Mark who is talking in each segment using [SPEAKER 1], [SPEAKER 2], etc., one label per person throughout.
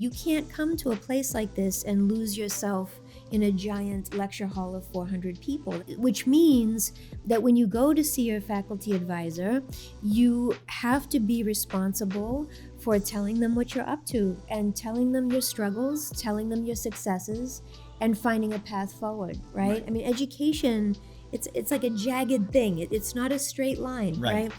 [SPEAKER 1] You can't come to a place like this and lose yourself in a giant lecture hall of 400 people, which means that when you go to see your faculty advisor, you have to be responsible for telling them what you're up to and telling them your struggles, telling them your successes, and finding a path forward, right? I mean, education, it's like a jagged thing. It's not a straight line, right?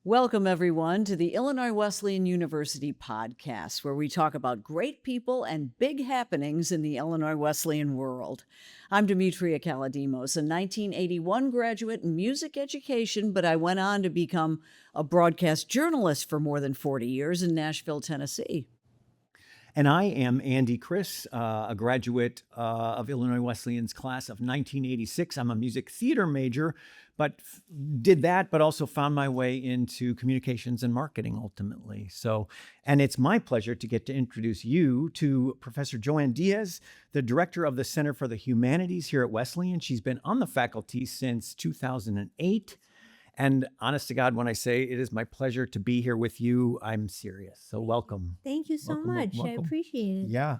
[SPEAKER 2] Welcome, everyone, to the Illinois Wesleyan University podcast, where we talk about great people and big happenings in the Illinois Wesleyan world. I'm Demetria Kalodimos, a 1981 graduate in music education, but I went on to become a broadcast journalist for more than 40 years in Nashville, Tennessee.
[SPEAKER 3] And I am Andy Kreiss, a graduate of Illinois Wesleyan's class of 1986. I'm a music theater major, but did that, but also found my way into communications and marketing ultimately. And it's my pleasure to get to introduce you to Professor Joanne Diaz, the director of the Center for the Humanities here at Wesleyan. She's been on the faculty since 2008. And honest to God, when I say it is my pleasure to be here with you, I'm serious. So welcome.
[SPEAKER 1] Thank you so much. I appreciate it.
[SPEAKER 3] Yeah.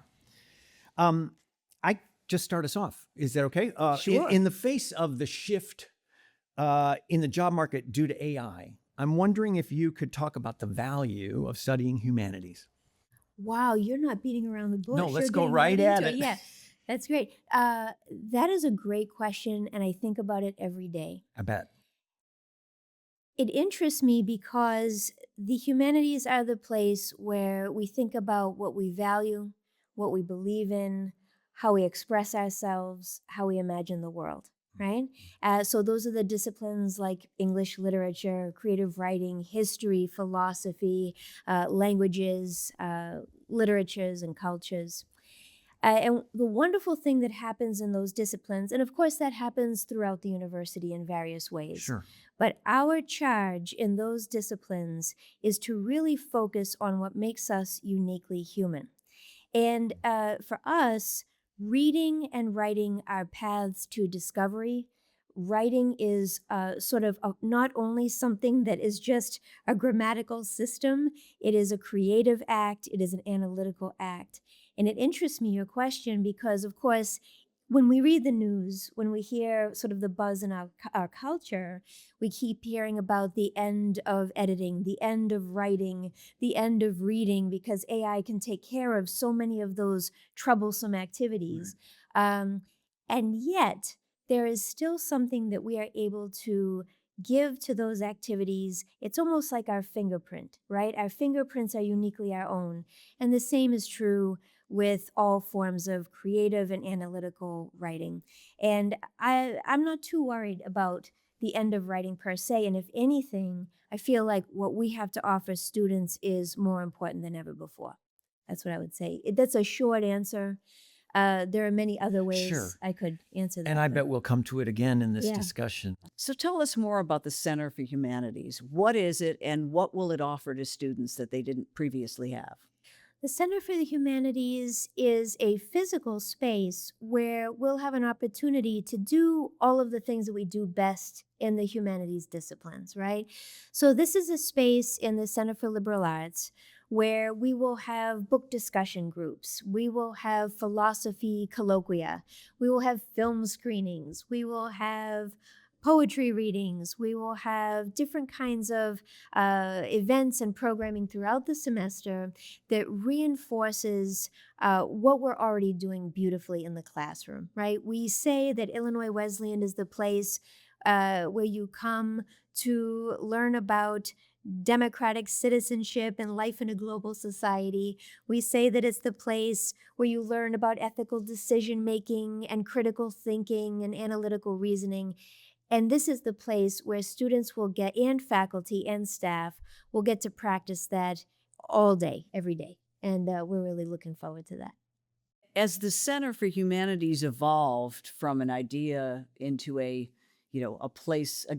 [SPEAKER 3] I just start us off. Is that okay?
[SPEAKER 2] Sure.
[SPEAKER 3] In the face of the shift in the job market due to AI, I'm wondering if you could talk about the value of studying humanities.
[SPEAKER 1] Wow, you're not beating around the bush.
[SPEAKER 3] No, let's
[SPEAKER 1] You're
[SPEAKER 3] go
[SPEAKER 1] getting
[SPEAKER 3] right at
[SPEAKER 1] into
[SPEAKER 3] it.
[SPEAKER 1] Yeah, that's great. That is a great question, and I think about it every day.
[SPEAKER 3] I bet.
[SPEAKER 1] It interests me because the humanities are the place where we think about what we value, what we believe in, how we express ourselves, how we imagine the world, right? So those are the disciplines like English literature, creative writing, history, philosophy, languages, literatures, and cultures. And the wonderful thing that happens in those disciplines, and of course that happens throughout the university in various ways.
[SPEAKER 3] Sure.
[SPEAKER 1] But our charge in those disciplines is to really focus on what makes us uniquely human. And for us, reading and writing are paths to discovery. Writing is not only something that is just a grammatical system, it is a creative act, it is an analytical act. And it interests me, your question, because of course, when we read the news, when we hear sort of the buzz in our culture, we keep hearing about the end of editing, the end of writing, the end of reading, because AI can take care of so many of those troublesome activities. Right. And yet, there is still something that we are able to give to those activities. It's almost like our fingerprint, right? Our fingerprints are uniquely our own. And the same is true with all forms of creative and analytical writing. And I'm not too worried about the end of writing per se. And if anything, I feel like what we have to offer students is more important than ever before. That's what I would say. That's a short answer. There are many other ways I could answer that.
[SPEAKER 3] And I bet we'll come to it again in this discussion.
[SPEAKER 2] So tell us more about the Center for Humanities. What is it, and what will it offer to students that they didn't previously have?
[SPEAKER 1] The Center for the Humanities is a physical space where we'll have an opportunity to do all of the things that we do best in the humanities disciplines, right? So this is a space in the Center for Liberal Arts where we will have book discussion groups, we will have philosophy colloquia, we will have film screenings, we will have poetry readings, we will have different kinds of events and programming throughout the semester that reinforces what we're already doing beautifully in the classroom, right? We say that Illinois Wesleyan is the place where you come to learn about democratic citizenship and life in a global society. We say that it's the place where you learn about ethical decision-making and critical thinking and analytical reasoning. And this is the place where students will get, and faculty and staff will get to practice that all day, every day. And we're really looking forward to that.
[SPEAKER 2] As the Center for Humanities evolved from an idea into a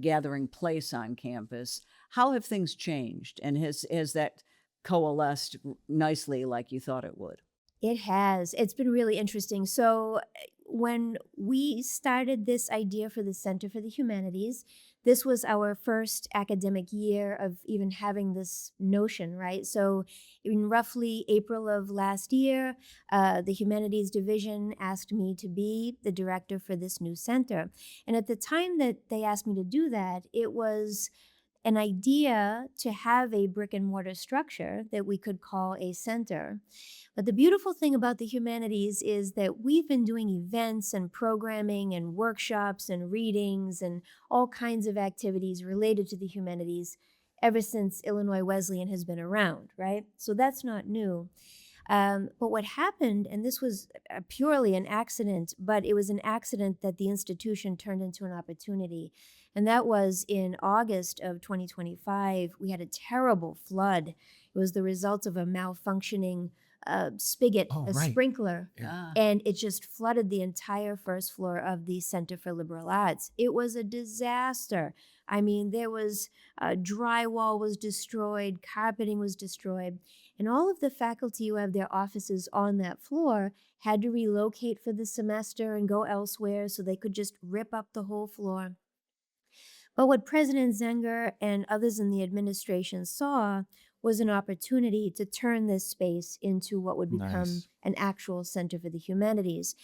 [SPEAKER 2] gathering place on campus, how have things changed? And has that coalesced nicely like you thought it would.
[SPEAKER 1] It has. It's been really interesting. So, when we started this idea for the Center for the Humanities, this was our first academic year of even having this notion, right? So, in roughly April of last year, the Humanities Division asked me to be the director for this new center. And at the time that they asked me to do that, it was an idea to have a brick and mortar structure that we could call a center. But the beautiful thing about the humanities is that we've been doing events and programming and workshops and readings and all kinds of activities related to the humanities ever since Illinois Wesleyan has been around, right? So that's not new. But what happened, and this was purely an accident, but it was an accident that the institution turned into an opportunity. And that was in August of 2025, we had a terrible flood. It was the result of a malfunctioning spigot,
[SPEAKER 3] Oh,
[SPEAKER 1] a
[SPEAKER 3] right.
[SPEAKER 1] sprinkler,
[SPEAKER 2] Ah.
[SPEAKER 1] and it just flooded the entire first floor of the Center for Liberal Arts. It was a disaster. I mean, there was drywall was destroyed, carpeting was destroyed, and all of the faculty who have their offices on that floor had to relocate for the semester and go elsewhere so they could just rip up the whole floor. But what President Zenger and others in the administration saw was an opportunity to turn this space into what would become
[SPEAKER 3] Nice.
[SPEAKER 1] an actual center for the humanities.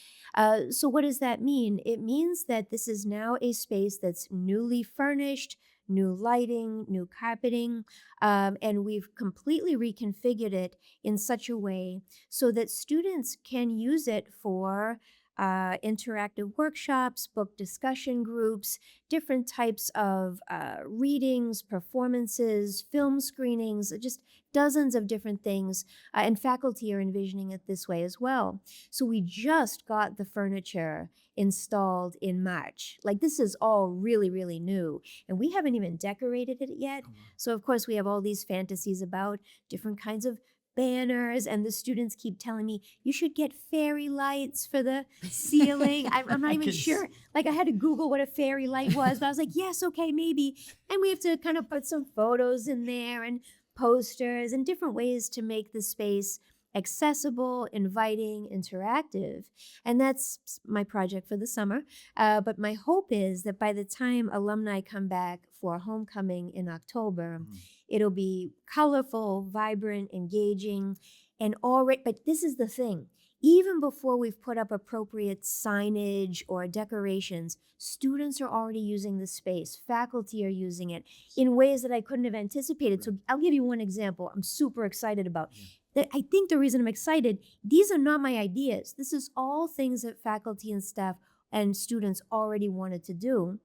[SPEAKER 1] So what does that mean? It means that this is now a space that's newly furnished, new lighting, new carpeting, and we've completely reconfigured it in such a way so that students can use it for interactive workshops, book discussion groups, different types of readings, performances, film screenings, just dozens of different things. And faculty are envisioning it this way as well. So we just got the furniture installed in March. Like, this is all really, really new. And we haven't even decorated it yet. So of course we have all these fantasies about different kinds of banners, and the students keep telling me you should get fairy lights for the ceiling. I'm not
[SPEAKER 3] I
[SPEAKER 1] even
[SPEAKER 3] can
[SPEAKER 1] sure. Like, I had to Google what a fairy light was, but I was like, yes, okay, maybe. And we have to kind of put some photos in there and posters and different ways to make the space accessible, inviting, interactive. And that's my project for the summer. But my hope is that by the time alumni come back for homecoming in October, it'll be colorful, vibrant, engaging, and already, but this is the thing. Even before we've put up appropriate signage or decorations, students are already using the space. Faculty are using it in ways that I couldn't have anticipated. So I'll give you one example I'm super excited about. I think the reason I'm excited, these are not my ideas. This is all things that faculty and staff and students already wanted to do.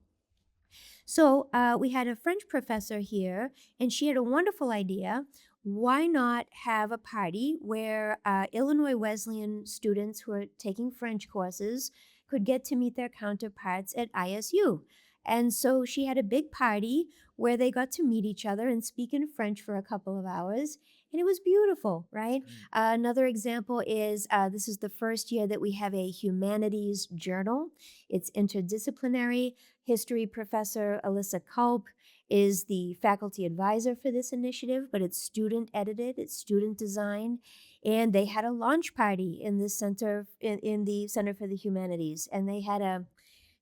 [SPEAKER 1] So we had a French professor here, and she had a wonderful idea. Why not have a party where Illinois Wesleyan students who are taking French courses could get to meet their counterparts at ISU? And so she had a big party where they got to meet each other and speak in French for a couple of hours. And it was beautiful, right? Another example is this is the first year that we have a humanities journal. It's interdisciplinary. History professor Alyssa Culp is the faculty advisor for this initiative, but it's student edited, it's student designed. And they had a launch party in the center, in the Center for the Humanities. And they had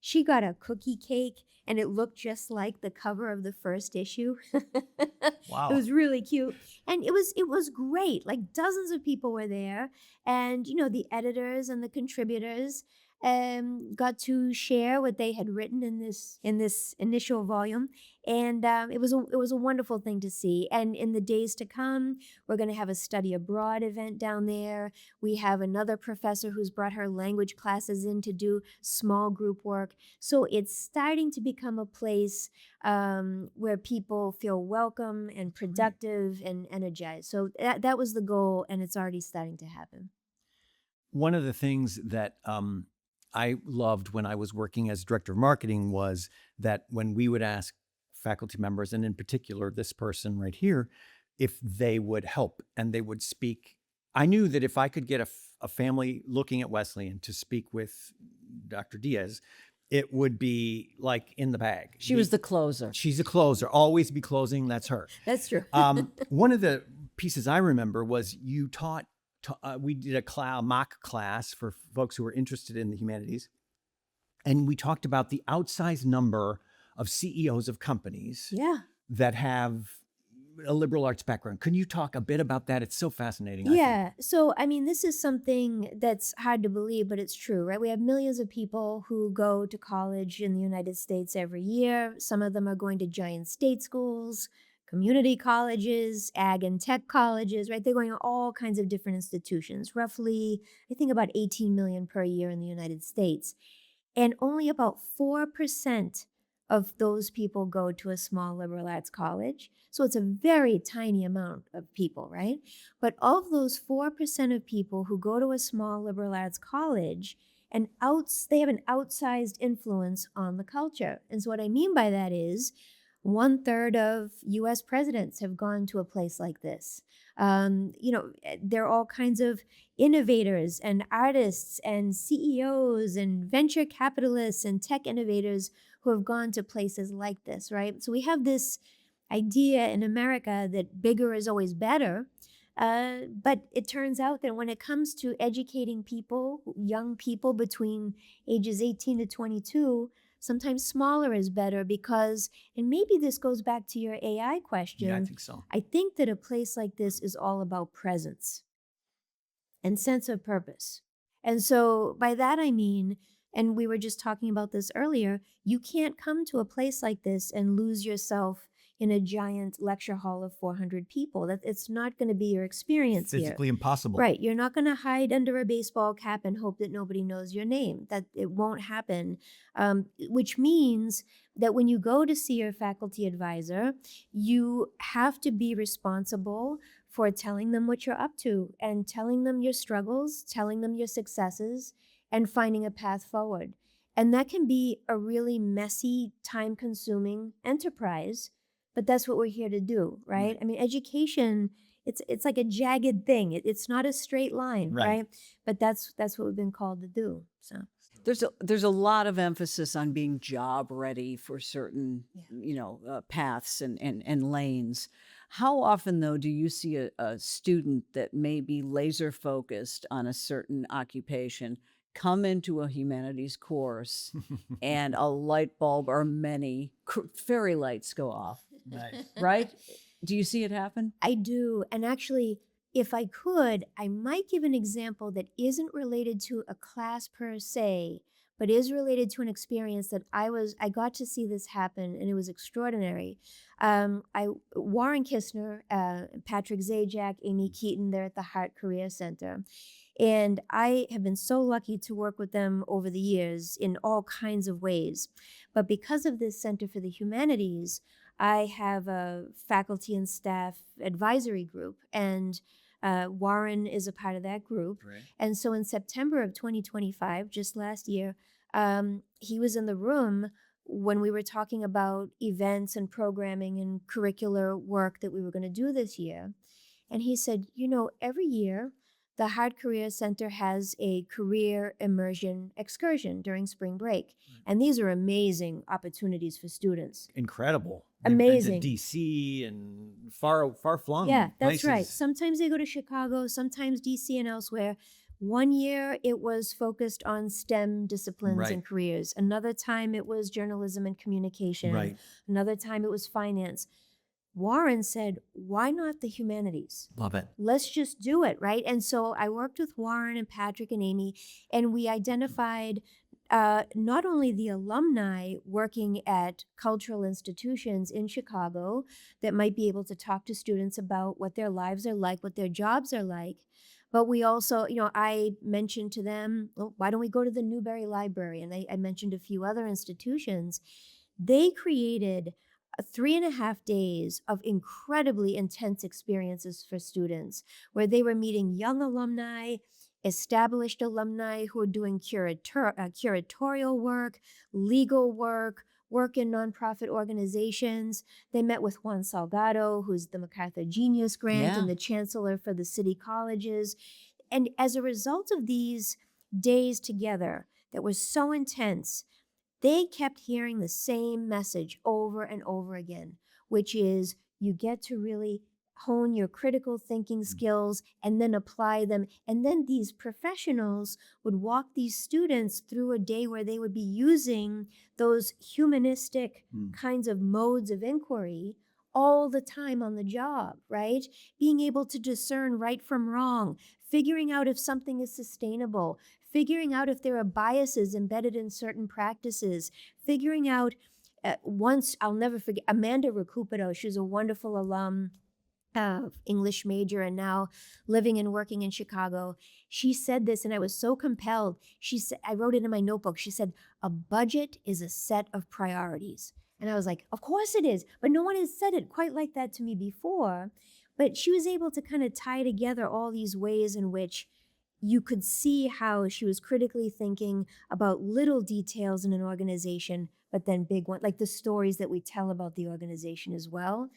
[SPEAKER 1] she got a cookie cake, and it looked just like the cover of the first issue.
[SPEAKER 3] Wow.
[SPEAKER 1] It was really cute. And it was great. Like, dozens of people were there. And, the editors and the contributors got to share what they had written in this initial volume. And it was a wonderful thing to see. And in the days to come, we're going to have a study abroad event down there. We have another professor who's brought her language classes in to do small group work. So it's starting to become a place where people feel welcome and productive and energized. So that was the goal, and it's already starting to happen.
[SPEAKER 3] One of the things that I loved when I was working as director of marketing was that when we would ask faculty members, and in particular this person right here, if they would help and they would speak, I knew that if I could get a family looking at Wesleyan to speak with Dr. Diaz, it would be like in the bag.
[SPEAKER 2] She was the closer.
[SPEAKER 3] She's a closer. Always be closing. That's her.
[SPEAKER 1] That's true.
[SPEAKER 3] One of the pieces I remember was you taught, we did a mock class for folks who were interested in the humanities. And we talked about the outsized number of CEOs of companies
[SPEAKER 1] Yeah.
[SPEAKER 3] that have a liberal arts background. Can you talk a bit about that? It's so fascinating. I think.
[SPEAKER 1] Yeah. So, I mean, this is something that's hard to believe, but it's true, right? We have millions of people who go to college in the United States every year. Some of them are going to giant state schools, community colleges, ag and tech colleges, right? They're going to all kinds of different institutions, roughly, I think about 18 million per year in the United States. And only about 4% of those people go to a small liberal arts college. So it's a very tiny amount of people, right? But of those 4% of people who go to a small liberal arts college, they have an outsized influence on the culture. And so what I mean by that is 1/3 of US presidents have gone to a place like this. There are all kinds of innovators and artists and CEOs and venture capitalists and tech innovators who have gone to places like this, right? So we have this idea in America that bigger is always better. But it turns out that when it comes to educating people, young people between ages 18 to 22, sometimes smaller is better because, and maybe this goes back to your AI question.
[SPEAKER 3] Yeah, I think so.
[SPEAKER 1] I think that a place like this is all about presence and sense of purpose. And so by that I mean, and we were just talking about this earlier, you can't come to a place like this and lose yourself in a giant lecture hall of 400 people. That it's not going to be your experience here.
[SPEAKER 3] Physically impossible.
[SPEAKER 1] Right. You're not going to hide under a baseball cap and hope that nobody knows your name. That it won't happen. Which means that when you go to see your faculty advisor, you have to be responsible for telling them what you're up to and telling them your struggles, telling them your successes, and finding a path forward. And that can be a really messy, time-consuming enterprise, but that's what we're here to do, right? I mean, education, it's like a jagged thing. It's not a straight line, right? But that's what we've been called to do. So
[SPEAKER 2] there's a lot of emphasis on being job ready for certain paths and lanes. How often, though, do you see a student that may be laser focused on a certain occupation come into a humanities course and a light bulb or many fairy lights go off? Right? Do you see it happen?
[SPEAKER 1] I do. And actually, if I could, I might give an example that isn't related to a class per se, but is related to an experience that I got to see this happen, and it was extraordinary. Warren Kistner, Patrick Zajac, Amy Keaton, they're at the Hart Career Center. And I have been so lucky to work with them over the years in all kinds of ways. But because of this Center for the Humanities, I have a faculty and staff advisory group, and Warren is a part of that group. Right. And so in September of 2025, just last year, he was in the room when we were talking about events and programming and curricular work that we were going to do this year. And he said, every year, the Hart Career Center has a career immersion excursion during spring break. Right. And these are amazing opportunities for students.
[SPEAKER 3] Incredible.
[SPEAKER 1] Amazing.
[SPEAKER 3] DC and far flung.
[SPEAKER 1] Yeah, that's
[SPEAKER 3] places.
[SPEAKER 1] right. Sometimes they go to Chicago, sometimes DC and elsewhere. One year it was focused on STEM disciplines and careers. Another time it was journalism and communication. Right. Another time it was finance. Warren said, why not the humanities?
[SPEAKER 3] Love it.
[SPEAKER 1] Let's just do it, right? And so I worked with Warren and Patrick and Amy, and we identified not only the alumni working at cultural institutions in Chicago that might be able to talk to students about what their lives are like, what their jobs are like, but we also, I mentioned to them, well, why don't we go to the Newberry Library? And I mentioned a few other institutions. They created 3.5 days of incredibly intense experiences for students where they were meeting young alumni, established alumni who are doing curatorial work, legal work in nonprofit organizations. They met with Juan Salgado, who's the MacArthur Genius Grant and the chancellor for the city colleges. And as a result of these days together that were so intense, they kept hearing the same message over and over again, which is you get to really hone your critical thinking skills and then apply them. And then these professionals would walk these students through a day where they would be using those humanistic kinds of modes of inquiry all the time on the job, right? Being able to discern right from wrong, figuring out if something is sustainable, figuring out if there are biases embedded in certain practices, figuring out once, I'll never forget, Amanda Recupero, she was a wonderful alum, English major, and now living and working in Chicago. She said this, and I was so compelled. She said, I wrote it in my notebook. She said, a budget is a set of priorities. And I was like, of course it is, but no one has said it quite like that to me before. But she was able to kind of tie together all these ways in which you could see how she was critically thinking about little details in an organization, but then big ones, like the stories that we tell about the organization as well.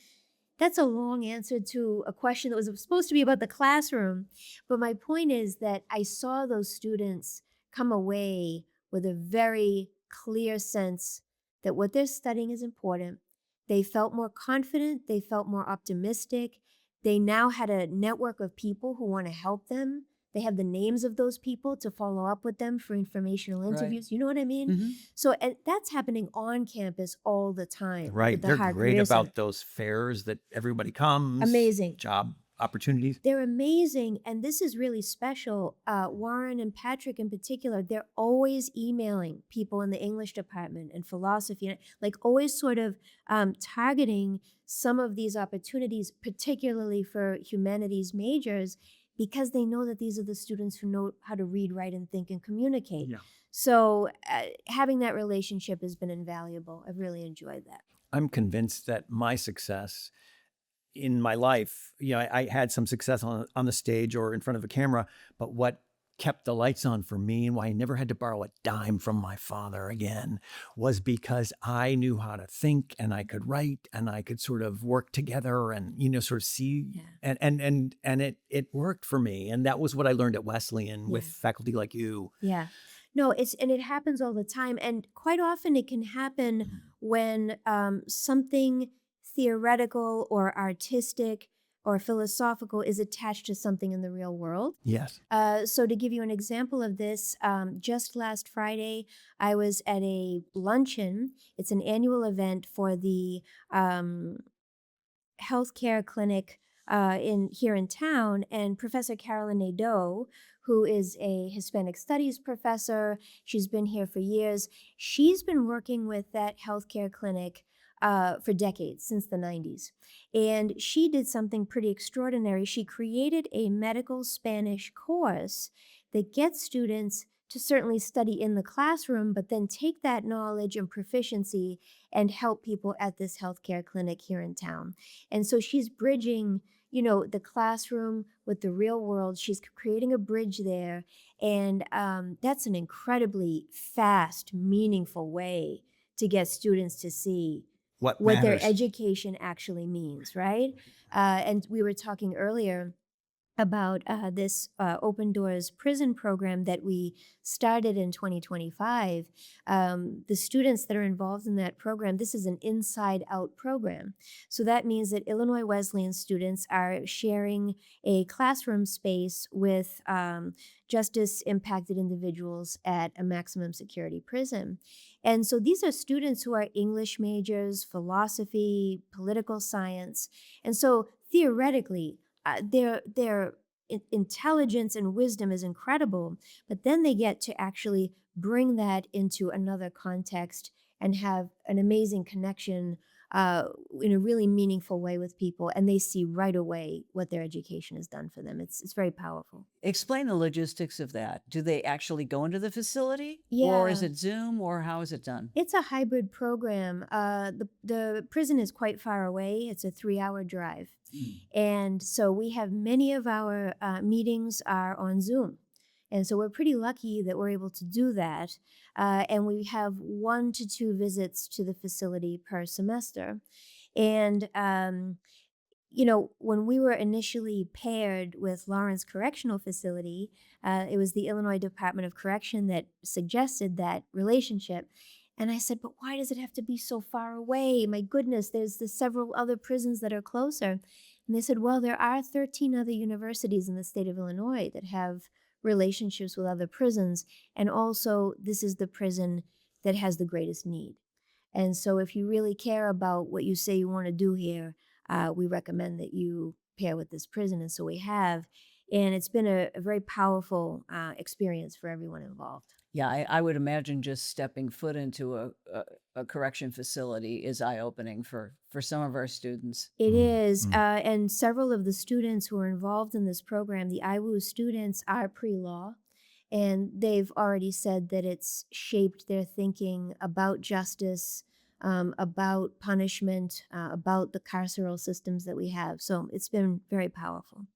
[SPEAKER 1] That's a long answer to a question that was supposed to be about the classroom. But my point is that I saw those students come away with a very clear sense that what they're studying is important. They felt more confident. They felt more optimistic. They now had a network of people who want to help them. They have the names of those people to follow up with them for informational interviews.
[SPEAKER 2] Right.
[SPEAKER 1] You know what I mean? So and that's happening on campus all the time.
[SPEAKER 3] Right.
[SPEAKER 1] With the
[SPEAKER 3] They're
[SPEAKER 1] Higher
[SPEAKER 3] great
[SPEAKER 1] Career
[SPEAKER 3] about
[SPEAKER 1] Center.
[SPEAKER 3] those fairs that everybody comes.
[SPEAKER 1] Amazing.
[SPEAKER 3] Job opportunities.
[SPEAKER 1] They're amazing. And this is really special. Warren and Patrick in particular, they're always emailing people in the English department and philosophy, like always sort of targeting some of these opportunities, particularly for humanities majors, because they know that these are the students who know how to read, write, and think and communicate.
[SPEAKER 3] Yeah.
[SPEAKER 1] So having that relationship has been invaluable. I've really enjoyed that.
[SPEAKER 3] I'm convinced that my success in my life, I had some success on the stage or in front of a camera, but what kept the lights on for me and why I never had to borrow a dime from my father again was because I knew how to think and I could write and I could sort of work together and, sort of see and it worked for me. And that was what I learned at Wesleyan with faculty like you.
[SPEAKER 1] Yeah. No, and it happens all the time. And quite often it can happen when something theoretical or artistic or philosophical is attached to something in the real world.
[SPEAKER 3] Yes.
[SPEAKER 1] So to give you an example of this, just last Friday, I was at a luncheon. It's an annual event for the healthcare clinic here in town, and Professor Carolyn Nadeau, who is a Hispanic Studies professor, she's been here for years. She's been working with that healthcare clinic for decades, since the 90s. And she did something pretty extraordinary. She created a medical Spanish course that gets students to certainly study in the classroom, but then take that knowledge and proficiency and help people at this healthcare clinic here in town. And so she's bridging, the classroom with the real world. She's creating a bridge there. And that's an incredibly fast, meaningful way to get students to see what their education actually means, right? And we were talking earlier about this Open Doors prison program that we started in 2025. The students that are involved in that program, this is an inside-out program. So that means that Illinois Wesleyan students are sharing a classroom space with justice-impacted individuals at a maximum security prison. And so these are students who are English majors, philosophy, political science. And so theoretically, their intelligence and wisdom is incredible, but then they get to actually bring that into another context and have an amazing connection in a really meaningful way with people, and they see right away what their education has done for them. It's very powerful.
[SPEAKER 2] Explain the logistics of that. Do they actually go into the facility?
[SPEAKER 1] Yeah.
[SPEAKER 2] Or is it Zoom, or how is it done?
[SPEAKER 1] It's a hybrid program. The prison is quite far away. It's a 3-hour drive. And so we have many of our meetings are on Zoom. And so we're pretty lucky that we're able to do that. And we have 1 to 2 visits to the facility per semester. And, when we were initially paired with Lawrence Correctional Facility, it was the Illinois Department of Correction that suggested that relationship. And I said, but why does it have to be so far away? My goodness, there's several other prisons that are closer. And they said, well, there are 13 other universities in the state of Illinois that have relationships with other prisons. And also, this is the prison that has the greatest need. And so if you really care about what you say you want to do here, we recommend that you pair with this prison. And so we have. And it's been a very powerful experience for everyone involved.
[SPEAKER 2] Yeah, I would imagine just stepping foot into a correction facility is eye-opening for some of our students.
[SPEAKER 1] It is. And several of the students who are involved in this program, the IWU students, are pre-law. And they've already said that it's shaped their thinking about justice, about punishment, about the carceral systems that we have. So it's been very powerful.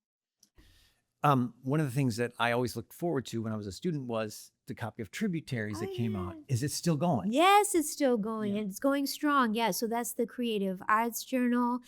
[SPEAKER 3] One of the things that I always looked forward to when I was a student was the copy of Tributaries that came out. Is it still going?
[SPEAKER 1] Yes, it's still going, and it's going strong. Yeah, so that's the Creative Arts Journal.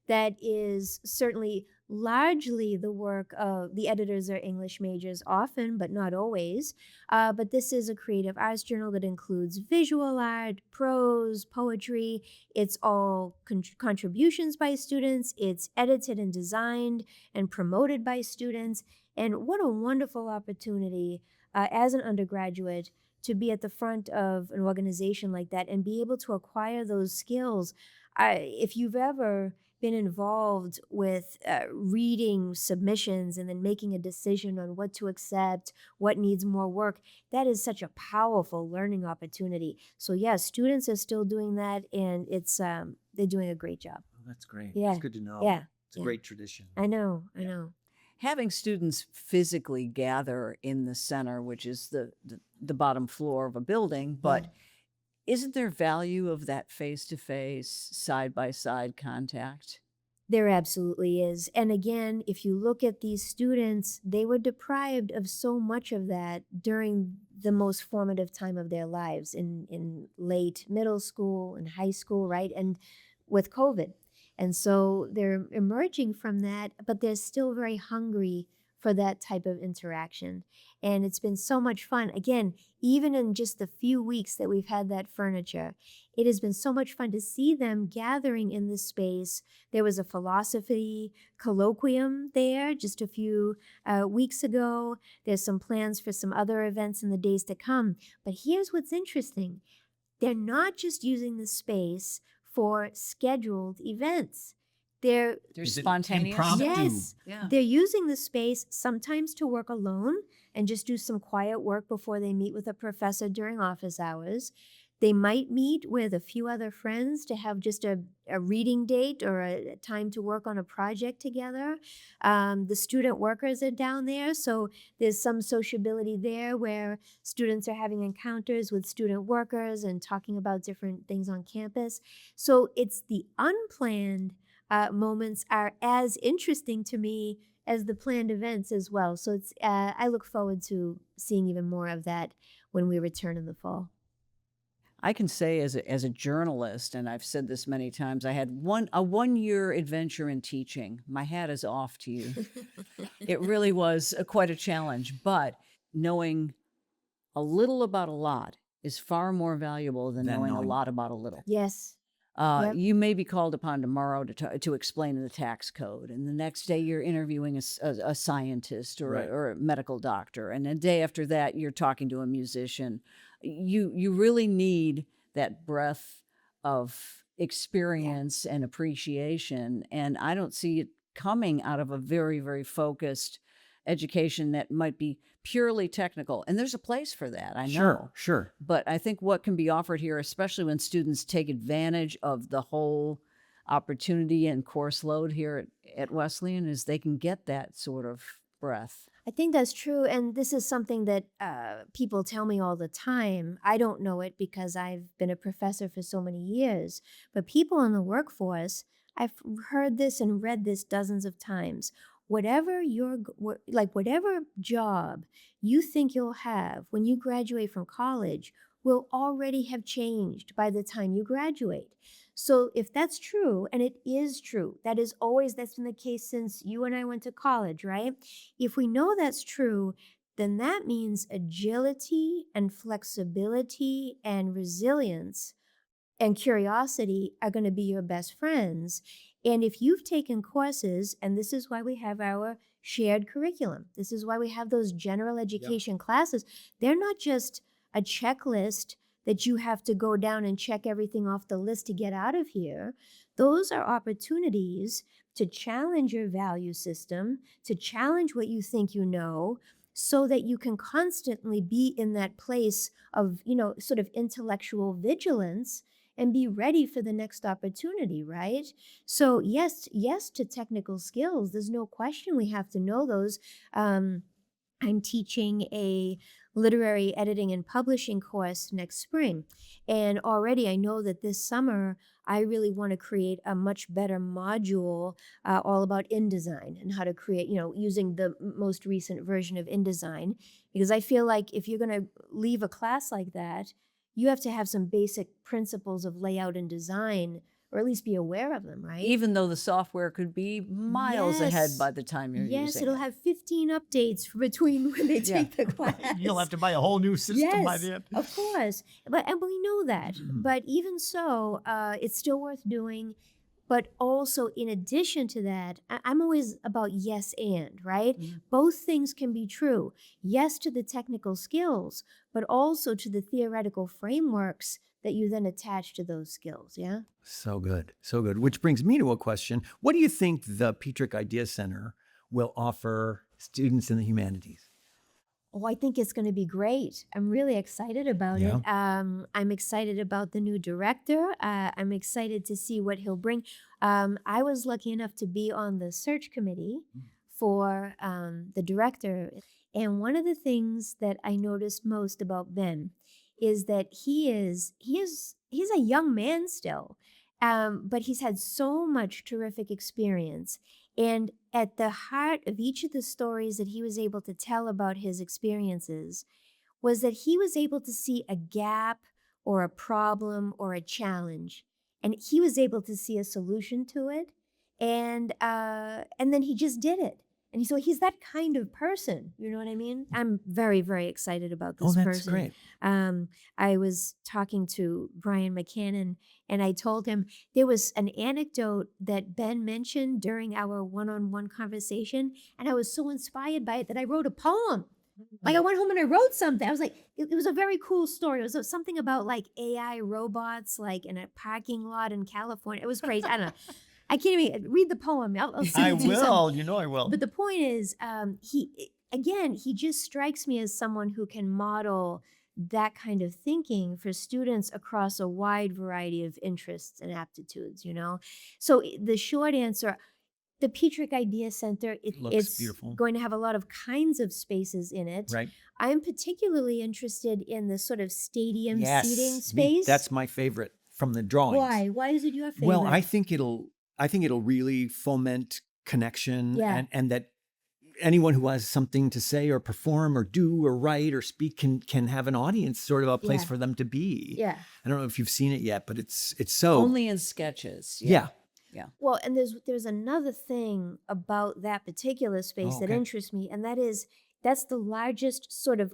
[SPEAKER 1] That is certainly largely the work of the editors are English majors often, but not always. But this is a creative arts journal that includes visual art, prose, poetry. It's all contributions by students. It's edited and designed and promoted by students. And what a wonderful opportunity as an undergraduate to be at the front of an organization like that and be able to acquire those skills. If you've ever been involved with reading submissions and then making a decision on what to accept, what needs more work, that is such a powerful learning opportunity. So yes, students are still doing that, and it's they're doing a great job.
[SPEAKER 3] Oh, that's great.
[SPEAKER 1] Yeah.
[SPEAKER 3] That's good to know.
[SPEAKER 1] Yeah.
[SPEAKER 3] It's a great tradition.
[SPEAKER 1] I know.
[SPEAKER 2] Having students physically gather in the center, which is the bottom floor of a building, but isn't there value of that face-to-face, side-by-side contact?
[SPEAKER 1] There absolutely is. And again, if you look at these students, they were deprived of so much of that during the most formative time of their lives in late middle school and high school, right? And with COVID. And so they're emerging from that, but they're still very hungry for that type of interaction. And it's been so much fun. Again, even in just the few weeks that we've had that furniture, it has been so much fun to see them gathering in this space. There was a philosophy colloquium there just a few weeks ago. There's some plans for some other events in the days to come. But here's what's interesting. They're not just using the space for scheduled events. They're
[SPEAKER 2] spontaneous.
[SPEAKER 3] Impromptu?
[SPEAKER 1] Yes.
[SPEAKER 2] Yeah.
[SPEAKER 1] They're using the space sometimes to work alone and just do some quiet work before they meet with a professor during office hours. They might meet with a few other friends to have just a reading date or a time to work on a project together. The student workers are down there, so there's some sociability there where students are having encounters with student workers and talking about different things on campus. So it's the unplanned moments are as interesting to me as the planned events as well. So it's I look forward to seeing even more of that when we return in the fall.
[SPEAKER 2] I can say as a journalist, and I've said this many times, I had a 1-year adventure in teaching. My hat is off to you. It really was quite a challenge, but knowing a little about a lot is far more valuable than knowing a lot about a little.
[SPEAKER 1] Yes. Yep.
[SPEAKER 2] You may be called upon tomorrow to explain the tax code, and the next day you're interviewing a scientist or a medical doctor, and the day after that you're talking to a musician. You really need that breadth of experience and appreciation, and I don't see it coming out of a very, very focused education that might be purely technical. And there's a place for that, I know.
[SPEAKER 3] Sure.
[SPEAKER 2] But I think what can be offered here, especially when students take advantage of the whole opportunity and course load here at Wesleyan, is they can get that sort of breadth.
[SPEAKER 1] I think that's true. And this is something that people tell me all the time. I don't know it because I've been a professor for so many years. But people in the workforce, I've heard this and read this dozens of times. Whatever job you think you'll have when you graduate from college will already have changed by the time you graduate. So if that's true, and it is true, that's been the case since you and I went to college, right? If we know that's true, then that means agility and flexibility and resilience and curiosity are going to be your best friends. And if you've taken courses, and this is why we have our shared curriculum, this is why we have those general education classes, they're not just a checklist that you have to go down and check everything off the list to get out of here. Those are opportunities to challenge your value system, to challenge what you think you know, so that you can constantly be in that place of, sort of intellectual vigilance and be ready for the next opportunity, right? So yes to technical skills. There's no question we have to know those. I'm teaching a literary editing and publishing course next spring. And already I know that this summer, I really want to create a much better module all about InDesign and how to create, using the most recent version of InDesign. Because I feel like if you're going to leave a class like that, you have to have some basic principles of layout and design, or at least be aware of them, right?
[SPEAKER 2] Even though the software could be miles ahead
[SPEAKER 1] Yes.
[SPEAKER 2] by the time you're
[SPEAKER 1] Yes,
[SPEAKER 2] using
[SPEAKER 1] it'll
[SPEAKER 2] it.
[SPEAKER 1] have 15 updates between when they take the class.
[SPEAKER 3] You'll have to buy a whole new system by
[SPEAKER 1] Yes,
[SPEAKER 3] the end.
[SPEAKER 1] of course. And we know that. But even so, it's still worth doing. But also, in addition to that, I'm always about yes and, right? Both things can be true. Yes to the technical skills, but also to the theoretical frameworks that you then attach to those skills, yeah?
[SPEAKER 3] So good. So good. Which brings me to a question. What do you think the Petrick Idea Center will offer students in the humanities?
[SPEAKER 1] Oh, I think it's going to be great. I'm really excited about
[SPEAKER 3] Yeah.
[SPEAKER 1] it. I'm excited about the new director. I'm excited to see what he'll bring. I was lucky enough to be on the search committee for the director. And one of the things that I noticed most about Ben is that he's a young man still, but he's had so much terrific experience. And at the heart of each of the stories that he was able to tell about his experiences was that he was able to see a gap or a problem or a challenge, and he was able to see a solution to it, and then he just did it. And so he's that kind of person, you know what I mean? I'm very, very excited about this
[SPEAKER 3] that's
[SPEAKER 1] person.
[SPEAKER 3] great.
[SPEAKER 1] I was talking to Brian McCannon, and I told him there was an anecdote that Ben mentioned during our one-on-one conversation, and I was so inspired by it that I wrote a poem. Like I went home and I wrote something. I was like, it was a very cool story. It was something about like AI robots, like in a parking lot in California. It was crazy. I don't know. I can't even read the poem. I'll send
[SPEAKER 3] I
[SPEAKER 1] it to you.
[SPEAKER 3] will. You know I will.
[SPEAKER 1] But the point is, he just strikes me as someone who can model that kind of thinking for students across a wide variety of interests and aptitudes, So the short answer, the Petrick Idea Center,
[SPEAKER 3] Looks
[SPEAKER 1] it's
[SPEAKER 3] beautiful.
[SPEAKER 1] going to have a lot of kinds of spaces in it.
[SPEAKER 3] Right.
[SPEAKER 1] I'm particularly interested in the sort of stadium seating
[SPEAKER 3] Me-
[SPEAKER 1] space.
[SPEAKER 3] That's my favorite from the drawings.
[SPEAKER 1] Why? Why is it your favorite?
[SPEAKER 3] Well, I think it'll really foment connection and that anyone who has something to say or perform or do or write or speak can have an audience, sort of a place for them to be.
[SPEAKER 1] Yeah.
[SPEAKER 3] I don't know if you've seen it yet, but it's so
[SPEAKER 2] Only in sketches.
[SPEAKER 3] yeah.
[SPEAKER 1] Well, and there's another thing about that particular space that interests me, and that's the largest sort of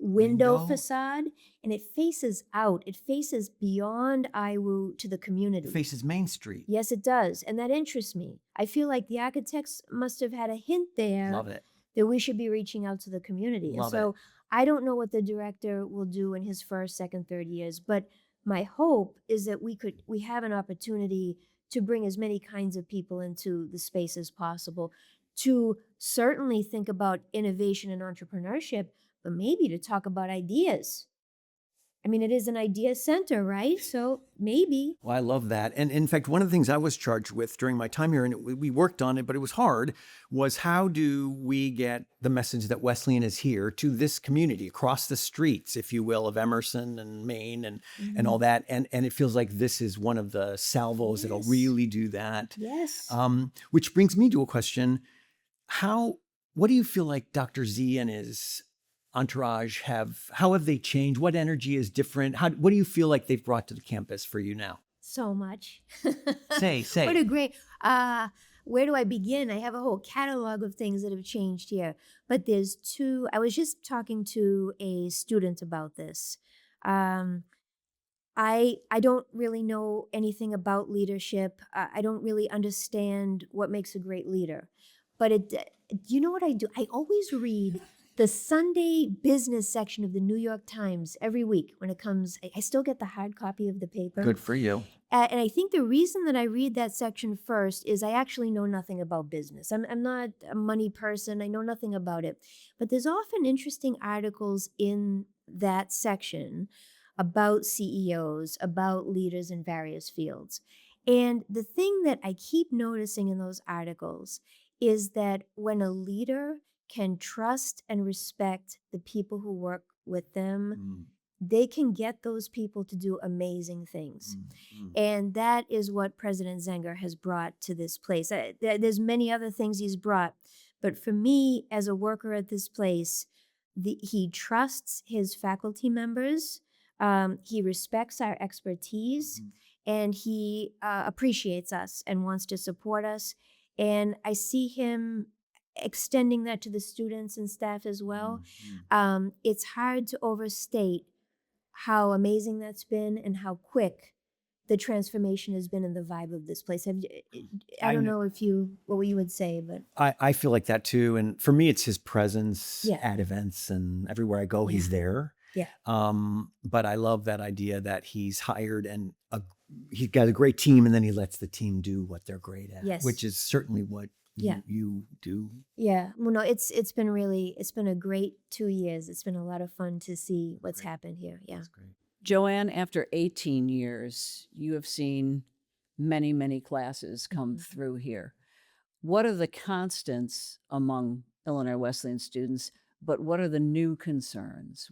[SPEAKER 1] window facade, and it faces out. It faces beyond IWU to the community.
[SPEAKER 3] It faces Main Street.
[SPEAKER 1] Yes, it does, and that interests me. I feel like the architects must have had a hint there.
[SPEAKER 3] Love it.
[SPEAKER 1] That we should be reaching out to the community.
[SPEAKER 3] Love
[SPEAKER 1] and so
[SPEAKER 3] it.
[SPEAKER 1] I don't know what the director will do in his first, second, third years, but my hope is that we have an opportunity to bring as many kinds of people into the space as possible, to certainly think about innovation and entrepreneurship, but maybe to talk about ideas. I mean, it is an idea center, right? So maybe.
[SPEAKER 3] Well, I love that. And in fact, one of the things I was charged with during my time here, and we worked on it, but it was hard, was how do we get the message that Wesleyan is here to this community across the streets, if you will, of Emerson and Maine and all that. And it feels like this is one of the salvos that'll really do that.
[SPEAKER 1] Yes.
[SPEAKER 3] Which brings me to a question. What do you feel like Dr. Z and his entourage how have they changed? What energy is different? What do you feel like they've brought to the campus for you now?
[SPEAKER 1] So much.
[SPEAKER 3] Say.
[SPEAKER 1] What a great, where do I begin? I have a whole catalog of things that have changed here, but there's two. I was just talking to a student about this. I don't really know anything about leadership. I don't really understand what makes a great leader. But you know what I do? I always read the Sunday business section of the New York Times every week when it comes. I still get the hard copy of the paper.
[SPEAKER 3] Good for you.
[SPEAKER 1] And I think the reason that I read that section first is I actually know nothing about business. I'm not a money person. I know nothing about it. But there's often interesting articles in that section about CEOs, about leaders in various fields. And the thing that I keep noticing in those articles is that when a leader can trust and respect the people who work with them, they can get those people to do amazing things. And that is what President Zenger has brought to this place. There's many other things he's brought, but for me, as a worker at this place, he trusts his faculty members, he respects our expertise, and he appreciates us and wants to support us. And I see him extending that to the students and staff as well. It's hard to overstate how amazing that's been and how quick the transformation has been in the vibe of this place. I don't know what you would say, but
[SPEAKER 3] I feel like that too. And for me, it's his presence
[SPEAKER 1] Yeah.
[SPEAKER 3] at events, and everywhere I go, he's there.
[SPEAKER 1] yeah,
[SPEAKER 3] But I love that idea that he's hired and he's got a great team, and then he lets the team do what they're great at,
[SPEAKER 1] Yes.
[SPEAKER 3] which is certainly what
[SPEAKER 1] Yeah.
[SPEAKER 3] you do.
[SPEAKER 1] yeah. Well, no, it's been a great 2 years. It's been a lot of fun to see what's happened here. Yeah.
[SPEAKER 3] That's great.
[SPEAKER 2] Joanne, after 18 years, you have seen many, many classes come through here. What are the constants among Illinois Wesleyan students, but what are the new concerns?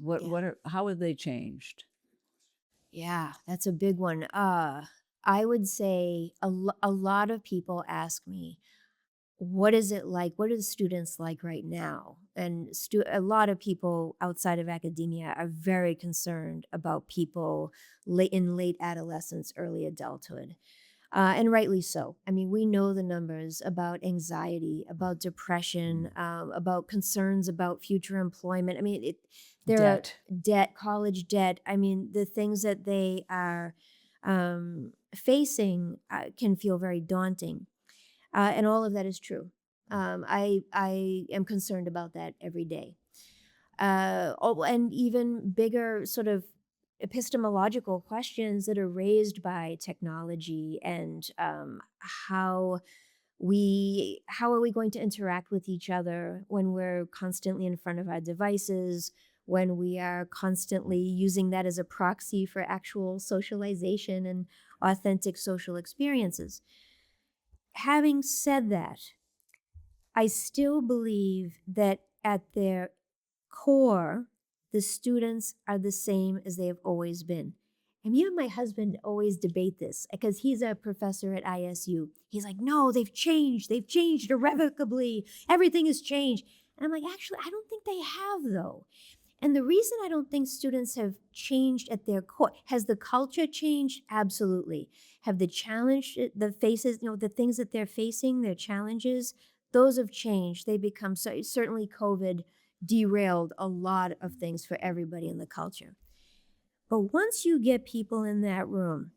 [SPEAKER 2] How have they changed?
[SPEAKER 1] Yeah, that's a big one. I would say a lot of people ask me, what is it like? What are the students like right now? And a lot of people outside of academia are very concerned about people in late adolescence, early adulthood. And rightly so. I mean, we know the numbers about anxiety, about depression, about concerns about future employment. I mean, there
[SPEAKER 2] Debt.
[SPEAKER 1] are debt, college debt. I mean, the things that they are facing can feel very daunting. And all of that is true. I am concerned about that every day. And even bigger sort of epistemological questions that are raised by technology and how are we going to interact with each other when we're constantly in front of our devices, when we are constantly using that as a proxy for actual socialization and authentic social experiences. Having said that, I still believe that at their core, the students are the same as they have always been. And me and my husband always debate this because he's a professor at ISU. He's like, no, they've changed irrevocably. Everything has changed. And I'm like, actually, I don't think they have, though. And the reason I don't think students have changed at their core, has the culture changed? Absolutely. Have the challenge, the faces, the things that they're facing, their challenges, those have changed. They become, certainly COVID derailed a lot of things for everybody in the culture. But once you get people in that room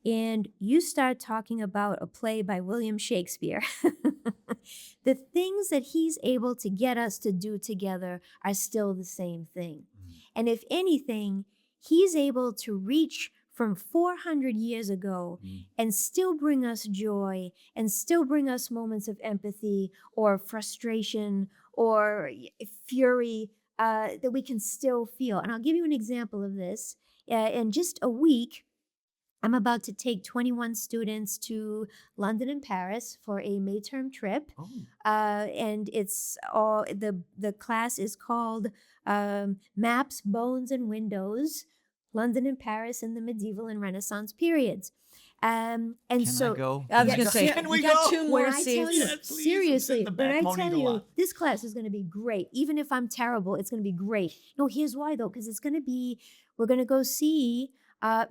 [SPEAKER 1] and you start talking about a play by William Shakespeare, the things that he's able to get us to do together are still the same thing. And if anything, he's able to reach from 400 years ago and still bring us joy and still bring us moments of empathy or frustration or fury that we can still feel. And I'll give you an example of this. In just a week, I'm about to take 21 students to London and Paris for a May term trip. And it's all, the class is called Maps, Bones, and Windows, London and Paris in the Medieval and Renaissance periods. And
[SPEAKER 3] Can
[SPEAKER 1] so
[SPEAKER 3] I go?
[SPEAKER 2] I was
[SPEAKER 3] Can
[SPEAKER 2] going to say,
[SPEAKER 3] Can
[SPEAKER 2] we
[SPEAKER 3] we
[SPEAKER 2] got
[SPEAKER 3] go?
[SPEAKER 2] two
[SPEAKER 1] when
[SPEAKER 2] more
[SPEAKER 1] I tell
[SPEAKER 2] seats.
[SPEAKER 1] you,
[SPEAKER 3] Yes, please. I'm
[SPEAKER 1] seriously,
[SPEAKER 3] sitting in the
[SPEAKER 1] when
[SPEAKER 3] back
[SPEAKER 1] I
[SPEAKER 3] moaning
[SPEAKER 1] tell
[SPEAKER 3] a
[SPEAKER 1] you,
[SPEAKER 3] lot.
[SPEAKER 1] this class is going to be great. Even if I'm terrible, it's going to be great. No, here's why though, because we're going to go see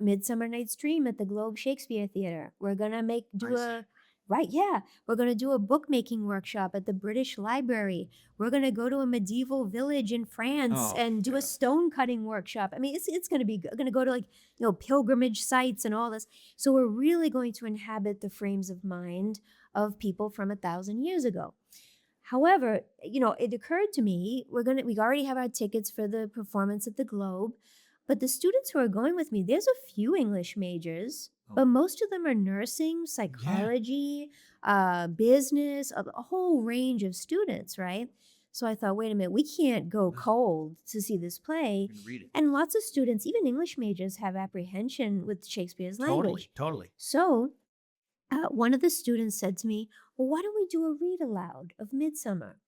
[SPEAKER 1] Midsummer Night's Dream at the Globe Shakespeare Theater. We're going to Right, yeah. We're going to do a bookmaking workshop at the British Library. We're going to go to a medieval village in France and do a stone cutting workshop. I mean, it's going to be going to go to pilgrimage sites and all this. So we're really going to inhabit the frames of mind of people from 1,000 years ago. However, it occurred to me, we already have our tickets for the performance at the Globe, but the students who are going with me, there's a few English majors, but most of them are nursing, psychology, business, a whole range of students, right? So I thought, wait a minute, we can't go cold to see this play.
[SPEAKER 3] Read it.
[SPEAKER 1] And lots of students, even English majors, have apprehension with Shakespeare's language.
[SPEAKER 3] Totally.
[SPEAKER 1] So one of the students said to me, well, why don't we do a read aloud of Midsummer?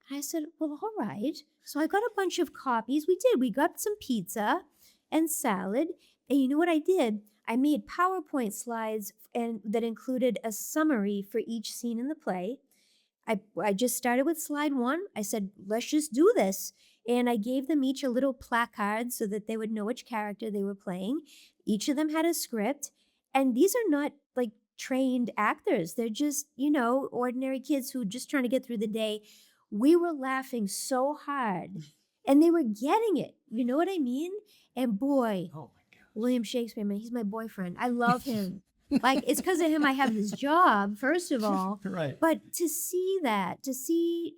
[SPEAKER 1] And I said, well, all right. So I got a bunch of copies. We did. We got some pizza and salad. And you know what I did? I made PowerPoint slides that included a summary for each scene in the play. I just started with slide 1. I said, let's just do this. And I gave them each a little placard so that they would know which character they were playing. Each of them had a script. And these are not like trained actors. They're just, ordinary kids who are just trying to get through the day. We were laughing so hard and they were getting it. You know what I mean? And boy,
[SPEAKER 3] Oh my God.
[SPEAKER 1] William Shakespeare, man, he's my boyfriend. I love him. Like, it's because of him I have this job, first of all.
[SPEAKER 3] Right.
[SPEAKER 1] But to see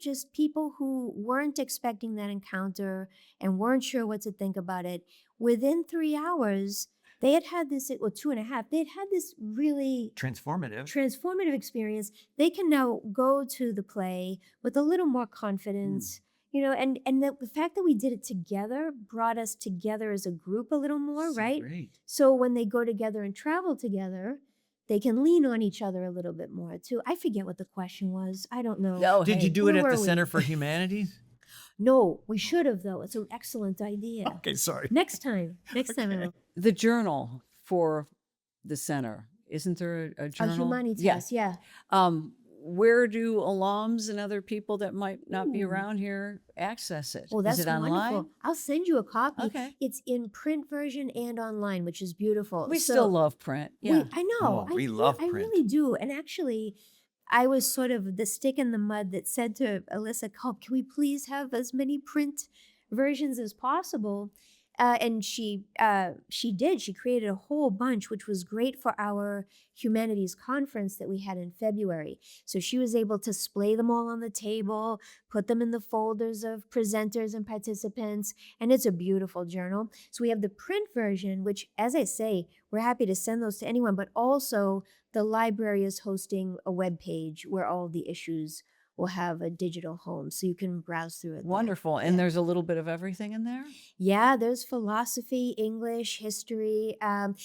[SPEAKER 1] just people who weren't expecting that encounter and weren't sure what to think about it, within 3 hours, they had this, 2.5, they had this really transformative experience. They can now go to the play with a little more confidence, and the fact that we did it together brought us together as a group a little more, right?
[SPEAKER 3] Great.
[SPEAKER 1] So when they go together and travel together, they can lean on each other a little bit more too. I forget what the question was. I don't know.
[SPEAKER 2] No,
[SPEAKER 3] Did
[SPEAKER 2] hey,
[SPEAKER 3] you do it
[SPEAKER 1] where
[SPEAKER 3] at the
[SPEAKER 1] were we?
[SPEAKER 3] Center for Humanities?
[SPEAKER 1] No, we should have though. It's an excellent idea.
[SPEAKER 3] Okay, sorry.
[SPEAKER 1] Next time.
[SPEAKER 3] Okay.
[SPEAKER 1] I will.
[SPEAKER 2] the journal for the center, isn't there a journal?
[SPEAKER 1] Humanities, yeah.
[SPEAKER 2] Where do alums and other people that might not be
[SPEAKER 1] Ooh.
[SPEAKER 2] around here access it?
[SPEAKER 1] Oh, that's
[SPEAKER 2] Is it online?
[SPEAKER 1] wonderful. I'll send you a copy.
[SPEAKER 2] Okay.
[SPEAKER 1] It's in print version and online, which is beautiful.
[SPEAKER 2] We
[SPEAKER 1] So
[SPEAKER 2] still love print. Yeah.
[SPEAKER 1] I know.
[SPEAKER 3] Oh, we love
[SPEAKER 1] I
[SPEAKER 3] print.
[SPEAKER 1] really do. And actually, I was sort of the stick in the mud that said to Alyssa, can we please have as many print versions as possible? And she did. She created a whole bunch, which was great for our humanities conference that we had in February. So she was able to splay them all on the table, put them in the folders of presenters and participants, and it's a beautiful journal. So we have the print version, which, as I say, we're happy to send those to anyone, but also the library is hosting a web page where all the issues will have a digital home, so you can browse through it there.
[SPEAKER 2] Wonderful. And there's a little bit of everything in there?
[SPEAKER 1] Yeah, there's philosophy, English, history. And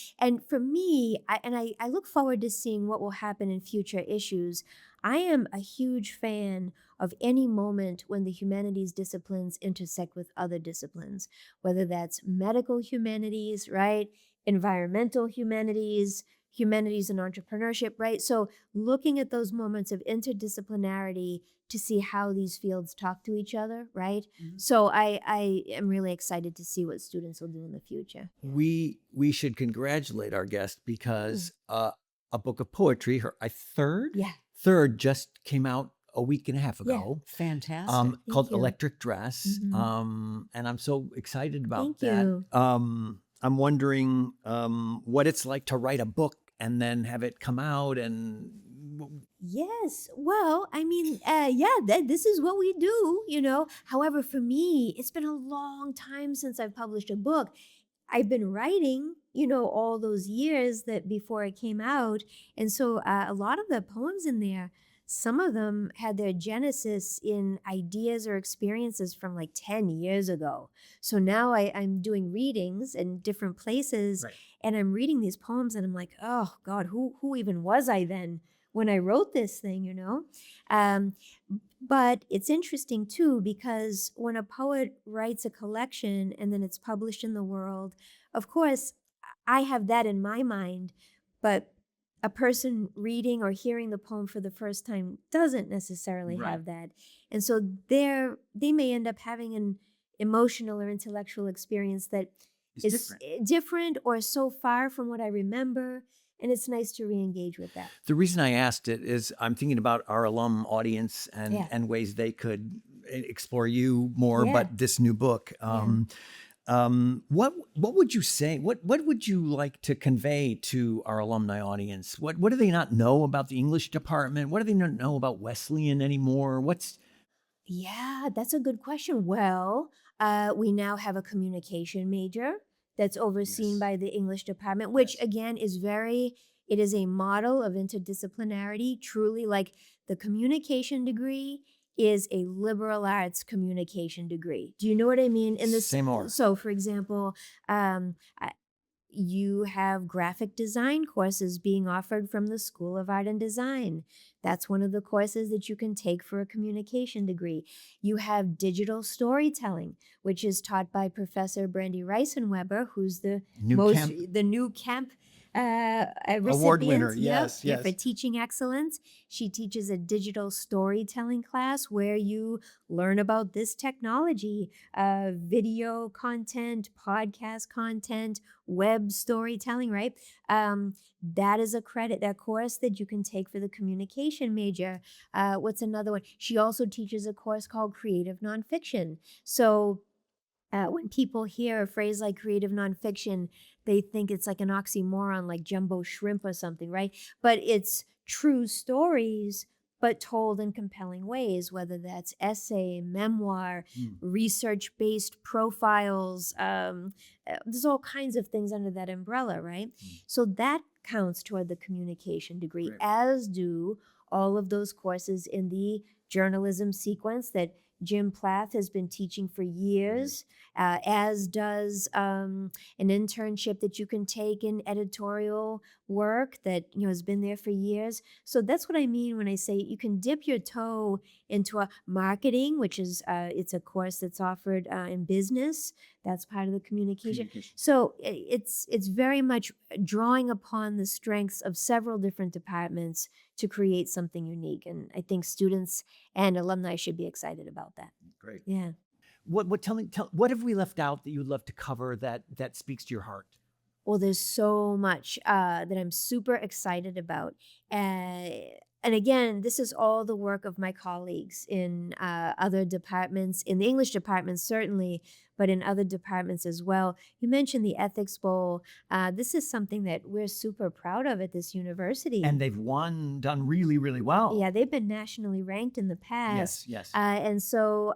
[SPEAKER 1] for me, I look forward to seeing what will happen in future issues. I am a huge fan of any moment when the humanities disciplines intersect with other disciplines, whether that's medical humanities, right? Environmental humanities, humanities and entrepreneurship, right? So looking at those moments of interdisciplinarity to see how these fields talk to each other, right?
[SPEAKER 2] Mm-hmm.
[SPEAKER 1] So I am really excited to see what students will do in the future.
[SPEAKER 3] We should congratulate our guest because a book of poetry, her third just came out a week and a half ago.
[SPEAKER 2] Fantastic.
[SPEAKER 3] Called
[SPEAKER 1] you.
[SPEAKER 3] Electric Dress.
[SPEAKER 1] Mhm.
[SPEAKER 3] And I'm so excited about
[SPEAKER 1] Thank
[SPEAKER 3] that.
[SPEAKER 1] you.
[SPEAKER 3] I'm wondering what it's like to write a book and then have it come out and
[SPEAKER 1] Yes. Well, I mean, this is what we do. However, for me, it's been a long time since I've published a book. I've been writing, all those years that before it came out. And so a lot of the poems in there, some of them had their genesis in ideas or experiences from like 10 years ago. So now I'm doing readings in different places,
[SPEAKER 3] Right.
[SPEAKER 1] and I'm reading these poems and I'm like, oh God, who even was I then when I wrote this thing, But it's interesting too, because when a poet writes a collection and then it's published in the world, of course, I have that in my mind, but a person reading or hearing the poem for the first time doesn't necessarily
[SPEAKER 3] Right.
[SPEAKER 1] have that. And so they may end up having an emotional or intellectual experience that
[SPEAKER 3] it's
[SPEAKER 1] is different or so far from what I remember And it's nice to re-engage with that.
[SPEAKER 3] The reason I asked it is I'm thinking about our alum audience and
[SPEAKER 1] Yeah.
[SPEAKER 3] and ways they could explore you more,
[SPEAKER 1] Yeah.
[SPEAKER 3] but this new book. What would you say? What would you like to convey to our alumni audience? What do they not know about the English department? What do they not know about Wesleyan anymore?
[SPEAKER 1] Yeah, that's a good question. Well, we now have a communication major that's overseen
[SPEAKER 3] Yes.
[SPEAKER 1] by the English department, which
[SPEAKER 3] Yes.
[SPEAKER 1] again it is a model of interdisciplinarity, truly like the communication degree is a liberal arts communication degree. Do you know what I mean? In this,
[SPEAKER 3] Say more.
[SPEAKER 1] so for example, um, I- you have graphic design courses being offered from the School of Art and Design. That's one of the courses that you can take for a communication degree. You have digital storytelling, which is taught by Professor Brandy Reisenweber, who's the new Kemp
[SPEAKER 3] Award winner.
[SPEAKER 1] recipient.
[SPEAKER 3] Yes,
[SPEAKER 1] Yep, for
[SPEAKER 3] yes.
[SPEAKER 1] teaching excellence. She teaches a digital storytelling class where you learn about this technology, video content, podcast content, web storytelling, right? That is a credit, that course that you can take for the communication major. What's another one? She also teaches a course called creative nonfiction. So when people hear a phrase like creative nonfiction, they think it's like an oxymoron, like jumbo shrimp or something, right? But it's true stories, but told in compelling ways, whether that's essay, memoir, research-based profiles. There's all kinds of things under that umbrella, right? So that counts toward the communication degree,
[SPEAKER 3] Great.
[SPEAKER 1] as do all of those courses in the journalism sequence that Jim Plath has been teaching for years, as does an internship that you can take in editorial work that has been there for years. So that's what I mean when I say you can dip your toe into a marketing, which is it's a course that's offered in business. That's part of the communication. So it's very much drawing upon the strengths of several different departments to create something unique. And I think students and alumni should be excited about that.
[SPEAKER 3] Great.
[SPEAKER 1] Yeah.
[SPEAKER 3] What have we left out that you'd love to cover that speaks to your heart?
[SPEAKER 1] Well, there's so much that I'm super excited about. And again, this is all the work of my colleagues in other departments, in the English department certainly, but in other departments as well. You mentioned the Ethics Bowl. This is something that we're super proud of at this university.
[SPEAKER 3] And they've done really, really well.
[SPEAKER 1] Yeah, they've been nationally ranked in the past.
[SPEAKER 3] Yes.
[SPEAKER 1] And so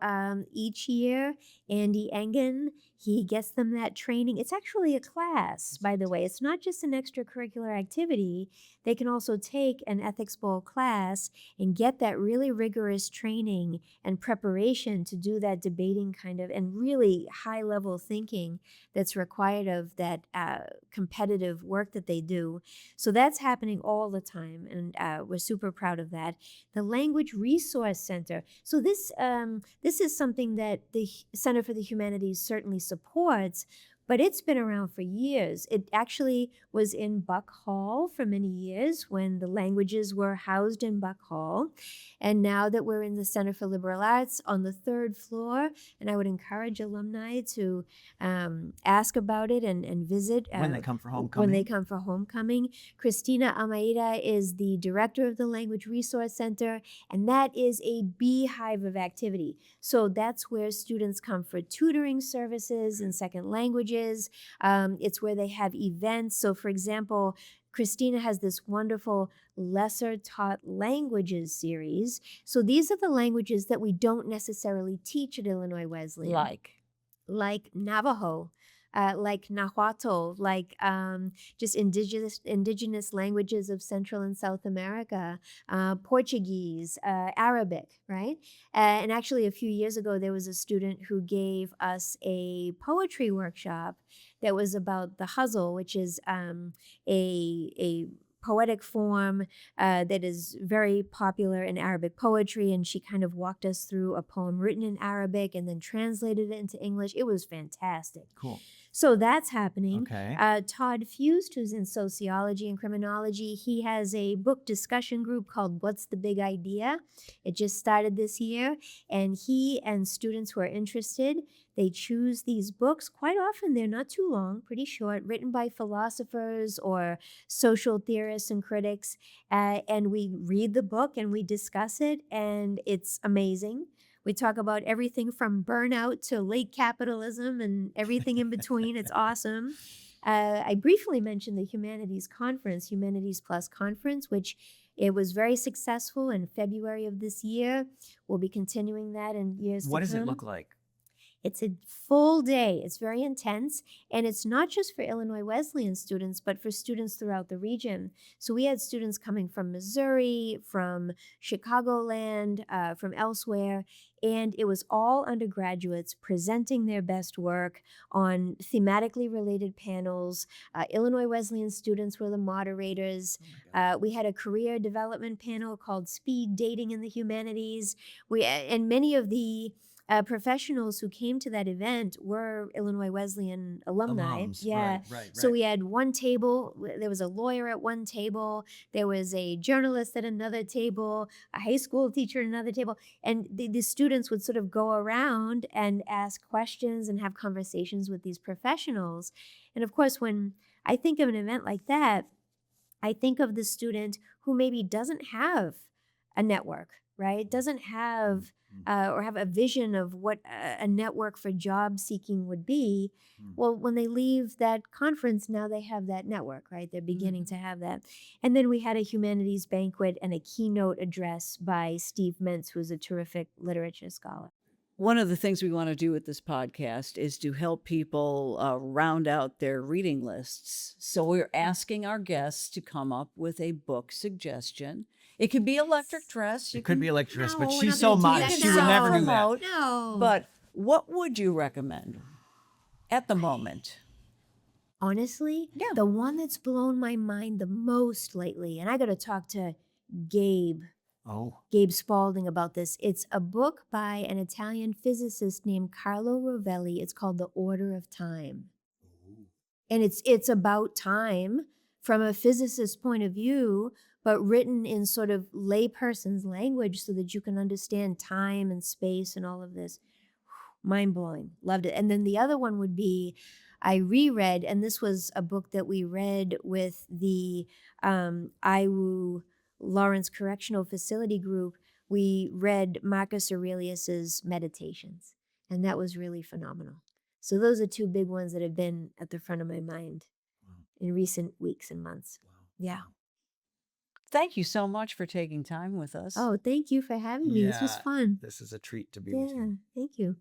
[SPEAKER 1] each year, Andy Engen, he gets them that training. It's actually a class, by the way. It's not just an extracurricular activity. They can also take an Ethics Bowl class and get that really rigorous training and preparation to do that debating kind of and really high-level thinking that's required of that competitive work that they do. So that's happening all the time, and we're super proud of that. The Language Resource Center. So this is something that the Center for the Humanities certainly supports, but it's been around for years. It actually was in Buck Hall for many years when the languages were housed in Buck Hall. And now that we're in the Center for Liberal Arts on the 3rd floor, and I would encourage alumni to ask about it and visit.
[SPEAKER 3] When they come for homecoming.
[SPEAKER 1] When they come for homecoming. Christina Almeida is the director of the Language Resource Center, and that is a beehive of activity. So that's where students come for tutoring services in second languages. It's where they have events. So for example, Christina has this wonderful lesser taught languages series. So these are the languages that we don't necessarily teach at Illinois Wesleyan. Like Navajo, like Nahuatl, like just indigenous languages of Central and South America, Portuguese, Arabic, right? And actually a few years ago, there was a student who gave us a poetry workshop that was about the hustle, which is a poetic form that is very popular in Arabic poetry. And she kind of walked us through a poem written in Arabic and then translated it into English. It was fantastic.
[SPEAKER 3] Cool.
[SPEAKER 1] So that's happening.
[SPEAKER 3] Okay.
[SPEAKER 1] Todd Fust, who's in sociology and criminology, he has a book discussion group called What's the Big Idea? It just started this year. And he and students who are interested, they choose these books. Quite often, they're not too long, pretty short, written by philosophers or social theorists and critics. And we read the book and we discuss it, and it's amazing. We talk about everything from burnout to late capitalism and everything in between. It's awesome. I briefly mentioned the Humanities Conference, Humanities Plus Conference, which it was very successful in February of this year. We'll be continuing that in years to come.
[SPEAKER 3] What does it look like?
[SPEAKER 1] It's a full day. It's very intense. And it's not just for Illinois Wesleyan students, but for students throughout the region. So we had students coming from Missouri, from Chicagoland, from elsewhere. And it was all undergraduates presenting their best work on thematically related panels. Illinois Wesleyan students were the moderators. We had a career development panel called Speed Dating in the Humanities. And many of the professionals who came to that event were Illinois Wesleyan alumni.
[SPEAKER 3] Alums,
[SPEAKER 1] Yeah.
[SPEAKER 3] right.
[SPEAKER 1] So we had one table, there was a lawyer at one table, there was a journalist at another table, a high school teacher at another table, and the students would sort of go around and ask questions and have conversations with these professionals. And of course, when I think of an event like that, I think of the student who maybe doesn't have a network, right? Doesn't have or have a vision of what a network for job seeking would be. Well, when they leave that conference, now they have that network, right? They're beginning to have that. And then we had a humanities banquet and a keynote address by Steve Mintz, who's a terrific literature scholar.
[SPEAKER 2] One of the things we want to do with this podcast is to help people round out their reading lists. So we're asking our guests to come up with a book suggestion. It could be Electric Dress.
[SPEAKER 3] It could be Electric Dress, but
[SPEAKER 1] No, we're
[SPEAKER 3] she's
[SPEAKER 1] not
[SPEAKER 3] so
[SPEAKER 1] gonna do
[SPEAKER 3] modest.
[SPEAKER 1] that
[SPEAKER 3] She would
[SPEAKER 1] now.
[SPEAKER 3] never do that.
[SPEAKER 1] No.
[SPEAKER 2] But what would you recommend at the moment?
[SPEAKER 1] Honestly,
[SPEAKER 2] Yeah.
[SPEAKER 1] the one that's blown my mind the most lately, and I got to talk to Gabe Spalding about this. It's a book by an Italian physicist named Carlo Rovelli. It's called The Order of Time. And it's about time from a physicist's point of view, but written in sort of layperson's language so that you can understand time and space and all of this. Mind-blowing. Loved it. And then the other one would be, I reread, and this was a book that we read with the IWU Lawrence Correctional Facility Group. We read Marcus Aurelius's Meditations, and that was really phenomenal. So those are two big ones that have been at the front of my mind in recent weeks and months. Yeah.
[SPEAKER 2] Thank you so much for taking time with us.
[SPEAKER 1] Oh, thank you for having me. This was
[SPEAKER 3] Yeah,
[SPEAKER 1] fun.
[SPEAKER 3] This is a treat to be with you.
[SPEAKER 1] Yeah, thank you.